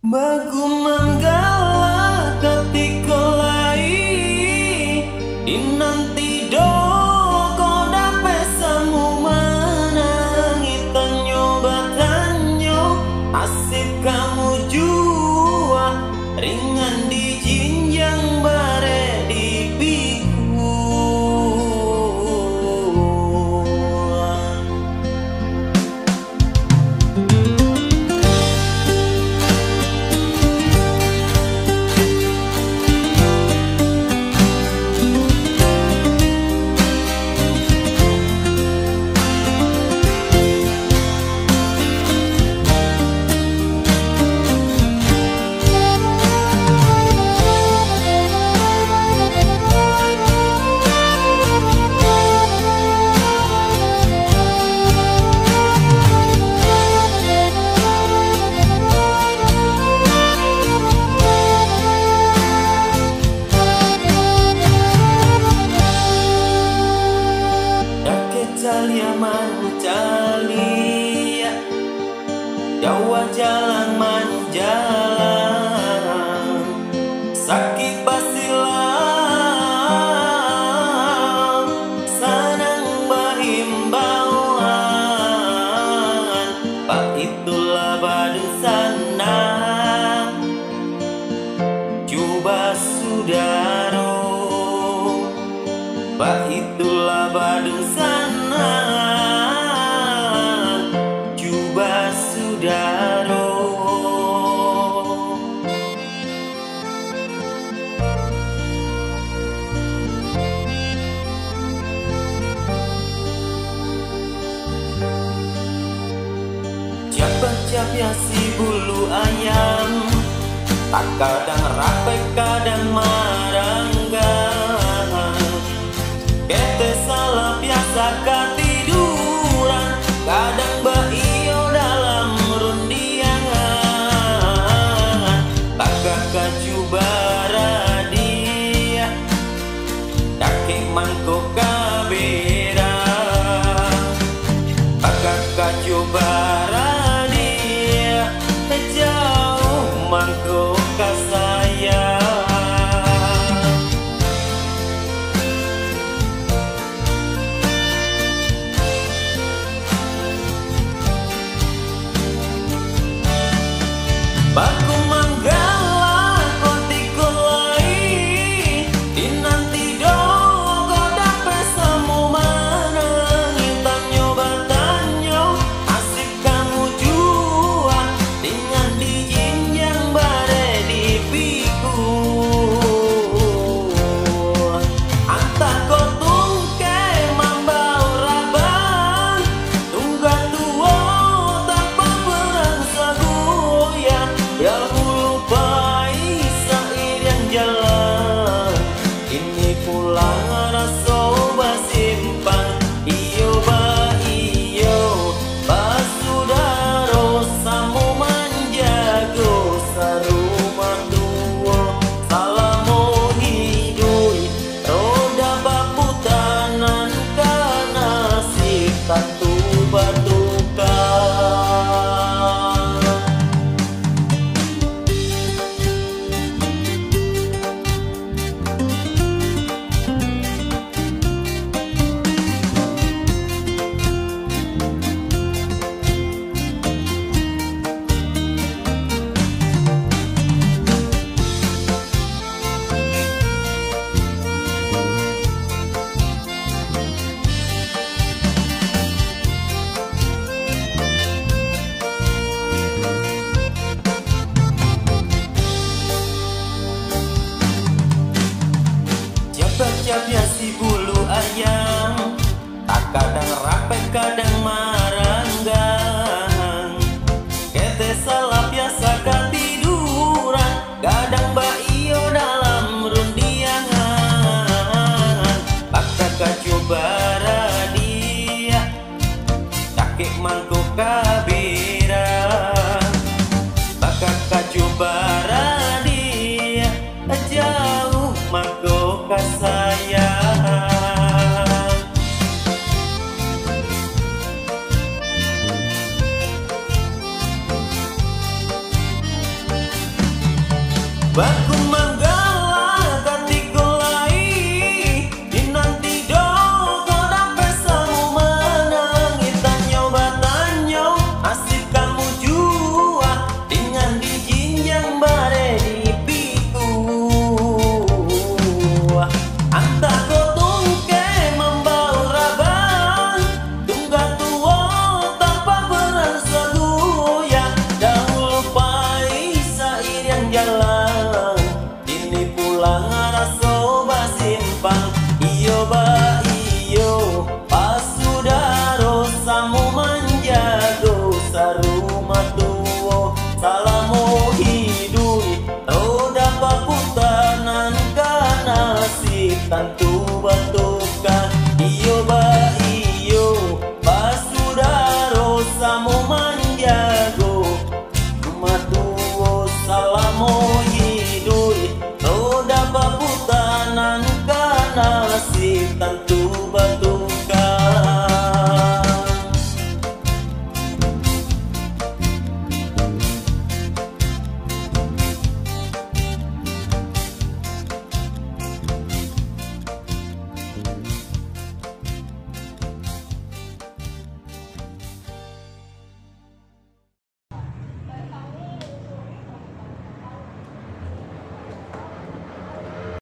Bagu manggala ketika lai inanti do ko dapat samu menangi tanyo batanyo asik kamu jua ringan di jinjang bare di piku. Calia Jawa jalan manjalan sakit basilang sanang bahimbauan pak itulah badu sana coba sudaro pak itulah badu sana siapa si bulu ayam tak kadang rapi kadang maranggan kete salah biasa ketiduran kadang baio dalam rundiangan tak kakak coba dia dake mangko kabera tak kakak coba jauh mangko kasaya Baku manggala katikulai dinanti dogo dapat samu menang. Kita nyoba tanyo asik kamu jua dengan dijinjang bare di piku. Anta kotong ke membau rabang tunggal tua tanpa berasa goyah. Dahulu pai sair yang jalan ini pulang raso basimpang. Iyo ba iyo pas sudaro samu manjago sarumah tuwo salamu hidui roda paputanan kana si tantu batukan. Iyo ba iyo pas sudaro samu manjago